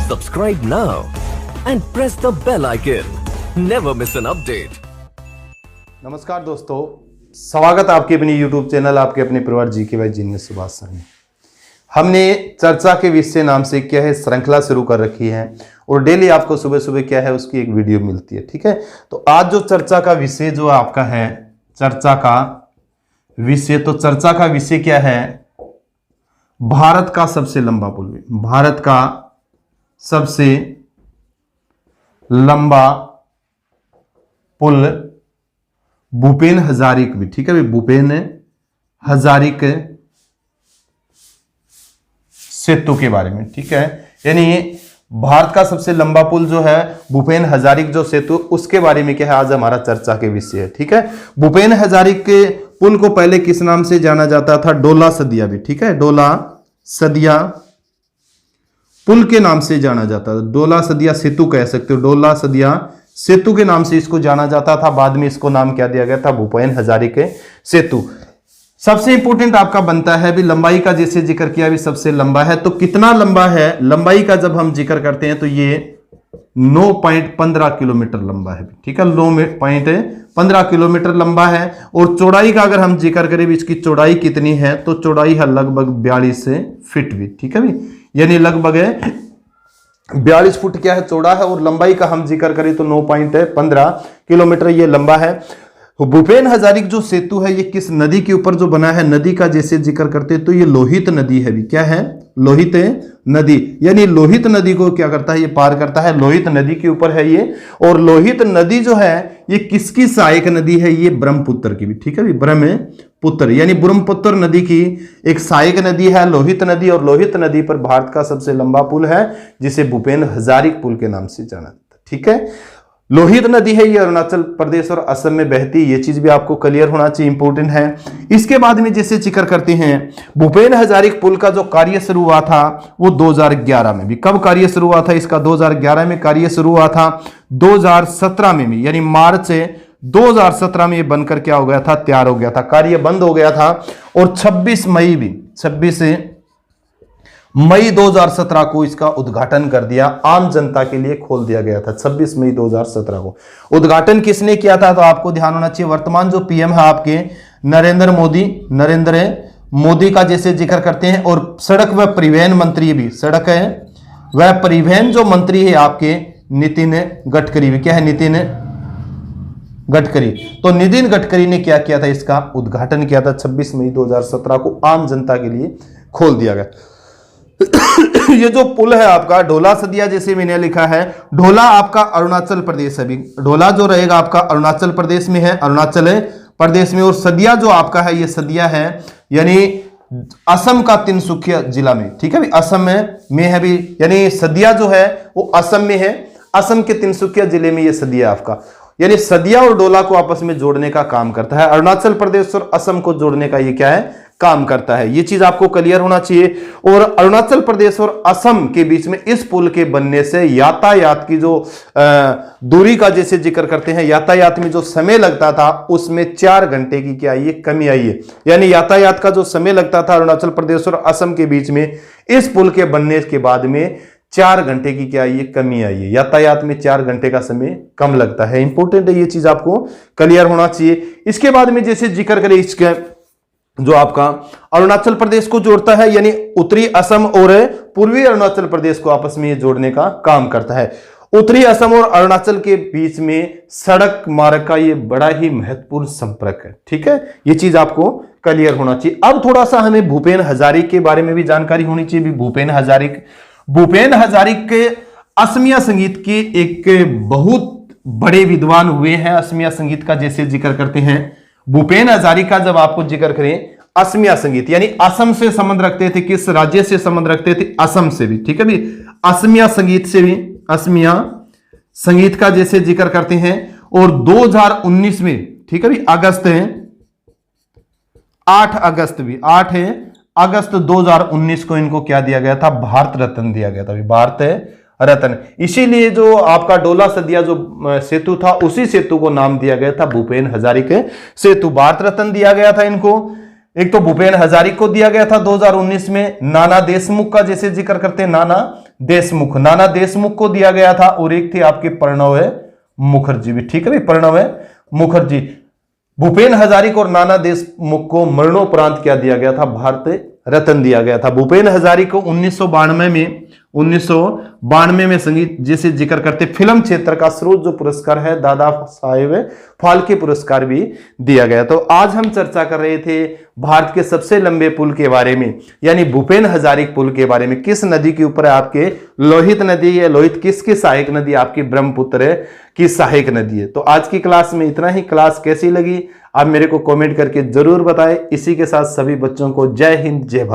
Subscribe now and press the bell icon. Never miss an update. नमस्कार दोस्तों, स्वागत है आपके अपने YouTube चैनल आपके अपने परिवार GK by genius Subhash sir में। हमने चर्चा के विषय नाम से क्या है श्रृंखला शुरू कर रखी है और डेली आपको सुबह सुबह क्या है उसकी एक वीडियो मिलती है। ठीक है, तो आज जो चर्चा का विषय जो आपका है चर्चा का विषय क्या है? भारत का सबसे लंबा पुल। भारत का सबसे लंबा पुल भूपेन हजारिक भी। ठीक है, भूपेन हजारिक सेतु के बारे में। ठीक है, यानी भारत का सबसे लंबा पुल जो है भूपेन हजारिक जो सेतु, उसके बारे में क्या है आज हमारा चर्चा के विषय है। ठीक है, भूपेन हजारिक के पुल को पहले किस नाम से जाना जाता था? डोला सदिया भी। ठीक है, डोला सदिया पुल के नाम से जाना जाता था। डोला सदिया सेतु कह सकते हो, डोला सदिया सेतु के नाम से इसको जाना जाता था। बाद में इसको नाम क्या दिया गया था? भूपेन हजारिक सेतु। सबसे इंपॉर्टेंट आपका बनता है भी लंबाई का, जैसे जिक्र किया भी सबसे लंबा है, तो कितना लंबा है? लंबाई का जब हम जिक्र करते हैं तो ये 9.15 किलोमीटर लंबा है। ठीक है, 9.15 किलोमीटर लंबा है। और चौड़ाई का अगर हम जिक्र करें भी इसकी चौड़ाई कितनी है, तो चौड़ाई है लगभग 42 फीट भी। ठीक है भी, यानी लगभग 42 फुट क्या है चौड़ा है। और लंबाई का हम जिक्र करें तो 9.15 किलोमीटर ये लंबा है। भूपेन हजारिक जो सेतु है ये किस नदी के ऊपर जो बना है? नदी का जैसे जिक्र करते तो ये लोहित नदी है भी। क्या है? लोहित नदी, यानी लोहित नदी को क्या करता है? ये पार करता है, लोहित नदी के ऊपर है ये। और लोहित नदी जो है ये किसकी सहायक नदी है? ये ब्रह्मपुत्र की भी। ठीक है भी, ब्रह्मपुत्र यानी ब्रह्मपुत्र नदी की एक सहायक नदी है लोहित नदी। और लोहित नदी पर भारत का सबसे लंबा पुल है जिसे भूपेन हजारिक पुल के नाम से जाना जाता है। ठीक है, लोहित नदी है ये अरुणाचल प्रदेश और असम में बहती, ये चीज भी आपको क्लियर होना चाहिए, इंपॉर्टेंट है। इसके बाद में जैसे जिक्र करते हैं भूपेन हजारिक पुल का जो कार्य शुरू हुआ था वो 2011 में भी। कब कार्य शुरू हुआ था इसका? 2011 में कार्य शुरू हुआ था। 2017 में भी, यानी मार्च 2017 में ये बनकर क्या हो गया था? तैयार हो गया था, कार्य बंद हो गया था। और 26 मई 2017 को इसका उद्घाटन कर दिया, आम जनता के लिए खोल दिया गया था। 26 मई 2017 को उद्घाटन किसने किया था? तो आपको ध्यान होना चाहिए वर्तमान जो पीएम है आपके नरेंद्र मोदी का जैसे जिक्र करते हैं। और सड़क व परिवहन मंत्री भी, सड़क है वह परिवहन जो मंत्री है आपके नितिन गडकरी भी। क्या है? नितिन गडकरी। तो नितिन गडकरी ने क्या किया था? इसका उद्घाटन किया था 26 मई 2017 को, आम जनता के लिए खोल दिया गया। ये जो पुल है आपका ढोला सदिया, जैसे मैंने लिखा है, ढोला आपका अरुणाचल प्रदेश है भी। ढोला जो रहेगा आपका अरुणाचल प्रदेश में है, अरुणाचल प्रदेश में। और सदिया जो आपका है ये सदिया है यानी असम का तिनसुकिया जिला में। ठीक है भी, असम में है भी, यानी सदिया जो है वो असम में है। असम के तिनसुकिया जिले में ये सदिया आपका, यानी सदिया और डोला को आपस में जोड़ने का काम करता है। अरुणाचल प्रदेश और असम को जोड़ने का ये क्या है? काम करता है। ये चीज आपको क्लियर होना चाहिए। और अरुणाचल प्रदेश और असम के बीच में इस पुल के बनने से यातायात की जो दूरी का जैसे जिक्र करते हैं, यातायात में जो समय लगता था उसमें 4 घंटे की क्या आई है? कमी आई है। यानी यातायात का जो समय लगता था अरुणाचल प्रदेश और असम के बीच में, इस पुल के बनने के बाद में 4 घंटे की क्या आई है? कमी आई है। यातायात में 4 घंटे का समय कम लगता है। इंपॉर्टेंट है, ये चीज आपको क्लियर होना चाहिए। इसके बाद में जैसे जिक्र करें इसके जो आपका अरुणाचल प्रदेश को जोड़ता है, यानी उत्तरी असम और पूर्वी अरुणाचल प्रदेश को आपस में ये जोड़ने का काम करता है। उत्तरी असम और अरुणाचल के बीच में सड़क मार्ग का ये बड़ा ही महत्वपूर्ण संपर्क है। ठीक है, ये चीज आपको क्लियर होना चाहिए। अब थोड़ा सा हमें भूपेन हजारिक के बारे में भी जानकारी होनी चाहिए। भूपेन हजारिक के असमिया संगीत के एक बहुत बड़े विद्वान हुए हैं। असमिया संगीत का जैसे जिक्र करते हैं भूपेन हजारिक का, जब आपको जिक्र करें असमिया संगीत, यानी असम से संबंध रखते थे। किस राज्य से संबंध रखते थे? असम से भी। ठीक है भी, असमिया संगीत से भी, असमिया संगीत का जैसे जिक्र करते हैं। और 2019 में, ठीक है भी, 8 अगस्त 2019 को इनको क्या दिया गया था? भारत रत्न दिया गया था। भारत रत्न। इसीलिए जो आपका डोला सदिया जो सेतु था उसी सेतु को नाम दिया गया था भूपेन हजारिक सेतु। भारत रत्न दिया गया था इनको। एक तो भूपेन हजारिका को दिया गया था 2019 में, नाना देशमुख का जैसे जिक्र करते हैं, नाना देशमुख को दिया गया था, और एक थे आपके प्रणव मुखर्जी भी, ठीक है भाई, प्रणव मुखर्जी। भूपेन हजारिका और नाना देशमुख को मरणोपरांत क्या दिया गया था? भारत रत्न दिया गया था। भूपेन हजारिका को 1992 में संगीत जैसे जिक्र करते फिल्म क्षेत्र का सर्वोच्च जो पुरस्कार है दादा साहेब फाल्के पुरस्कार भी दिया गया। तो आज हम चर्चा कर रहे थे भारत के सबसे लंबे पुल के बारे में, यानी भूपेन हजारिका पुल के बारे में। किस नदी के ऊपर है? आपके लोहित नदी है। लोहित किसकी सहायक नदी? आपकी ब्रह्मपुत्र की सहायक नदी है। तो आज की क्लास में इतना ही। क्लास कैसी लगी आप मेरे को कमेंट करके जरूर बताएं। इसी के साथ सभी बच्चों को जय हिंद, जय भारत।